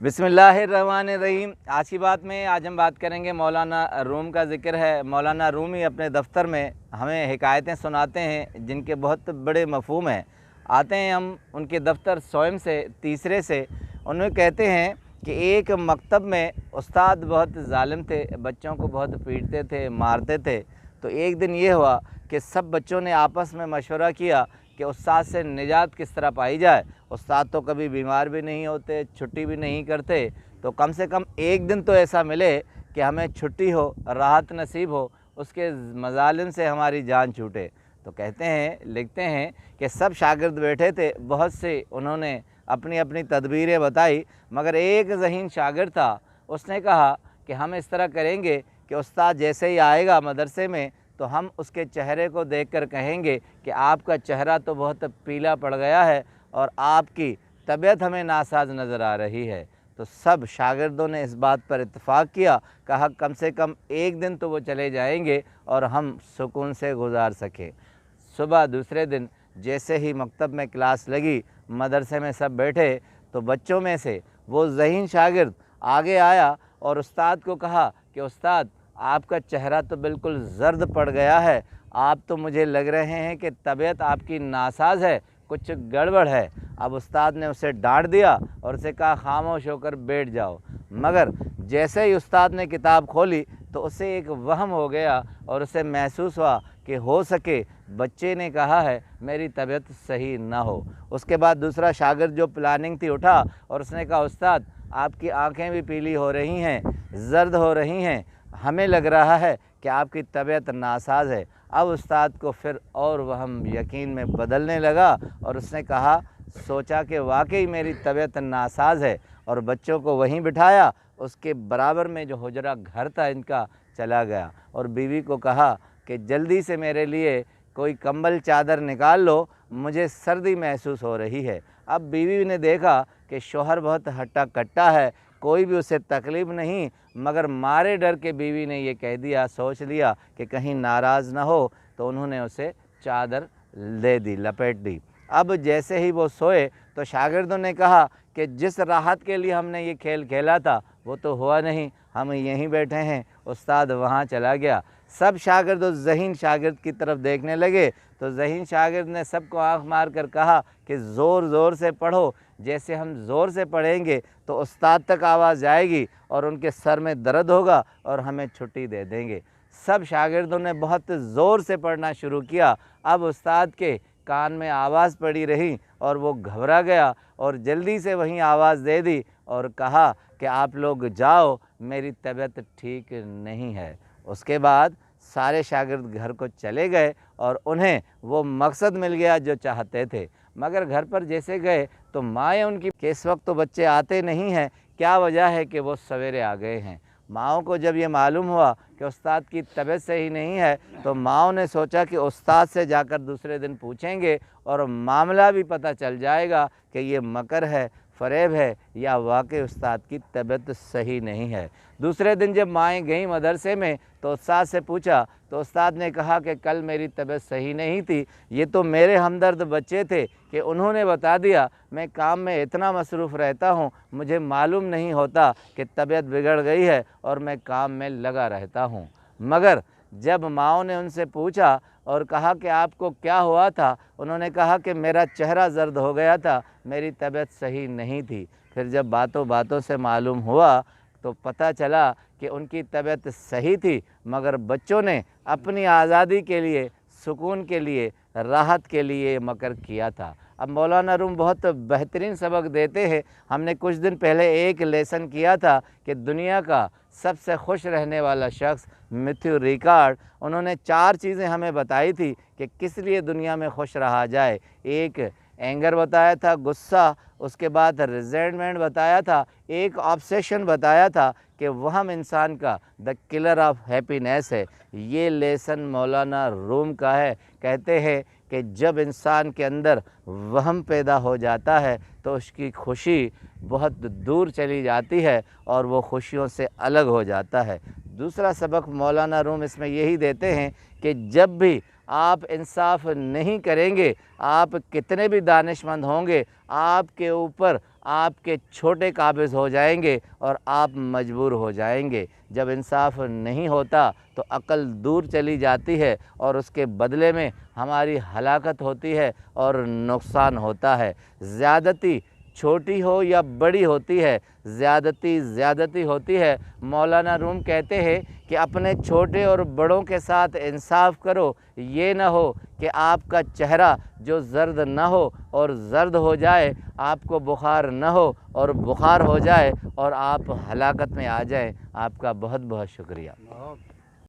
बिस्मिल्लाहिर्रहमानिर्रहीम। आज की बात में हम बात करेंगे मौलाना रूम का ज़िक्र है। मौलाना रूमी अपने दफ़्तर में हमें हिकायतें सुनाते हैं जिनके बहुत बड़े मफ़हूम हैं। आते हैं हम उनके दफ़्तर स्वयं से तीसरे से, उन्हें कहते हैं कि एक मकतब में उस्ताद बहुत ज़ालिम थे, बच्चों को बहुत पीटते थे, मारते थे। तो एक दिन ये हुआ कि सब बच्चों ने आपस में मशवरा किया कि उस्ताद से निजात किस तरह पाई जाए। उस्ताद तो कभी बीमार भी नहीं होते, छुट्टी भी नहीं करते, तो कम से कम एक दिन तो ऐसा मिले कि हमें छुट्टी हो, राहत नसीब हो, उसके मज़ालिम से हमारी जान छूटे। तो कहते हैं, लिखते हैं कि सब शागिर्द बैठे थे, बहुत से उन्होंने अपनी अपनी तदबीरें बताई, मगर एक ज़हीन शागिर्द था, उसने कहा कि हम इस तरह करेंगे कि उस्ताद जैसे ही आएगा मदरसे में तो हम उसके चेहरे को देखकर कहेंगे कि आपका चेहरा तो बहुत पीला पड़ गया है और आपकी तबीयत हमें नासाज नज़र आ रही है। तो सब शागिर्दों ने इस बात पर इत्तेफाक किया, कहा कम से कम एक दिन तो वो चले जाएंगे और हम सुकून से गुजार सकें। सुबह दूसरे दिन जैसे ही मकतब में क्लास लगी, मदरसे में सब बैठे, तो बच्चों में से वो ज़हीन शागिर्द आगे आया और उस्ताद को कहा कि उस्ताद आपका चेहरा तो बिल्कुल ज़र्द पड़ गया है, आप तो मुझे लग रहे हैं कि तबीयत आपकी नासाज है, कुछ गड़बड़ है। अब उस्ताद ने उसे डांट दिया और उसे कहा खामोश होकर बैठ जाओ। मगर जैसे ही उस्ताद ने किताब खोली तो उसे एक वहम हो गया और उसे महसूस हुआ कि हो सके बच्चे ने कहा है मेरी तबीयत सही ना हो। उसके बाद दूसरा शागिर्द जो प्लानिंग थी उठा और उसने कहा उस्ताद आपकी आंखें भी पीली हो रही हैं, ज़र्द हो रही हैं, हमें लग रहा है कि आपकी तबीयत नासाज है। अब उस्ताद को फिर और वहम यकीन में बदलने लगा और उसने कहा सोचा कि वाकई मेरी तबीयत नासाज है, और बच्चों को वहीं बिठाया। उसके बराबर में जो हुजरा घर था इनका चला गया और बीवी को कहा कि जल्दी से मेरे लिए कोई कंबल चादर निकाल लो, मुझे सर्दी महसूस हो रही है। अब बीवी ने देखा कि शौहर बहुत हट्टा कट्टा है, कोई भी उसे तकलीफ़ नहीं, मगर मारे डर के बीवी ने ये कह दिया, सोच लिया कि कहीं नाराज़ ना हो, तो उन्होंने उसे चादर दे दी, लपेट दी। अब जैसे ही वो सोए तो शागिर्दों ने कहा कि जिस राहत के लिए हमने ये खेल खेला था वो तो हुआ नहीं, हम यहीं बैठे हैं, उस्ताद वहाँ चला गया। सब शागिर्द उस ज़हीन शागिर्द की तरफ देखने लगे तो ज़हीन शागिर्द ने सबको आँख मार कर कहा कि ज़ोर ज़ोर से पढ़ो, जैसे हम ज़ोर से पढ़ेंगे तो उस्ताद तक आवाज़ जाएगी और उनके सर में दर्द होगा और हमें छुट्टी दे देंगे। सब शागिर्दों ने बहुत ज़ोर से पढ़ना शुरू किया। अब उस्ताद के कान में आवाज़ पड़ी रही और वो घबरा गया और जल्दी से वहीं आवाज़ दे दी और कहा कि आप लोग जाओ, मेरी तबीयत ठीक नहीं है। उसके बाद सारे शागिर्द घर को चले गए और उन्हें वो मकसद मिल गया जो चाहते थे। मगर घर पर जैसे गए तो माएँ उनकी कि इस वक्त तो बच्चे आते नहीं हैं, क्या वजह है कि वो सवेरे आ गए हैं। माओं को जब ये मालूम हुआ कि उस्ताद की तबीयत सही नहीं है तो माओं ने सोचा कि उस्ताद से जाकर दूसरे दिन पूछेंगे और मामला भी पता चल जाएगा कि ये मकर है, फ़रेब है या वाकई उस्ताद की तबीयत सही नहीं है। दूसरे दिन जब माएँ गईं मदरसे में तो उस्ताद से पूछा तो उस्ताद ने कहा कि कल मेरी तबीयत सही नहीं थी, ये तो मेरे हमदर्द बच्चे थे कि उन्होंने बता दिया, मैं काम में इतना मसरूफ़ रहता हूँ, मुझे मालूम नहीं होता कि तबीयत बिगड़ गई है और मैं काम में लगा रहता हूँ। मगर जब माओं ने उनसे पूछा और कहा कि आपको क्या हुआ था, उन्होंने कहा कि मेरा चेहरा ज़र्द हो गया था, मेरी तबीयत सही नहीं थी। फिर जब बातों बातों से मालूम हुआ तो पता चला कि उनकी तबीयत सही थी, मगर बच्चों ने अपनी आज़ादी के लिए, सुकून के लिए, राहत के लिए मकर किया था। अब मौलाना रूम बहुत बेहतरीन सबक देते हैं। हमने कुछ दिन पहले एक लेसन किया था कि दुनिया का सबसे खुश रहने वाला शख्स मैथ्यू रिकार्ड, उन्होंने 4 चीज़ें हमें बताई थी कि किस लिए दुनिया में खुश रहा जाए। एक एंगर बताया था, गुस्सा, उसके बाद रिजेंटमेंट बताया था, एक ऑब्सेशन बताया था कि वहम इंसान का द किलर ऑफ हैप्पीनेस है। ये लेसन मौलाना रूम का है। कहते हैं कि जब इंसान के अंदर वहम पैदा हो जाता है तो उसकी खुशी बहुत दूर चली जाती है और वो खुशियों से अलग हो जाता है। दूसरा सबक मौलाना रूम इसमें यही देते हैं कि जब भी आप इंसाफ नहीं करेंगे, आप कितने भी दानिशमंद होंगे, आपके ऊपर آپ کے چھوٹے قابض ہو جائیں گے اور آپ مجبور ہو جائیں گے۔ جب انصاف نہیں ہوتا تو عقل دور چلی جاتی ہے اور اس کے بدلے میں ہماری ہلاکت ہوتی ہے اور نقصان ہوتا ہے۔ زیادتی چھوٹی ہو یا بڑی ہوتی ہے، زیادتی ہوتی ہے۔ مولانا روم کہتے ہیں کہ اپنے چھوٹے اور بڑوں کے ساتھ انصاف کرو، یہ نہ ہو کہ آپ کا چہرہ جو زرد نہ ہو اور زرد ہو جائے، آپ کو بخار نہ ہو اور بخار ہو جائے اور آپ ہلاکت میں آ جائیں۔ آپ کا بہت بہت شکریہ۔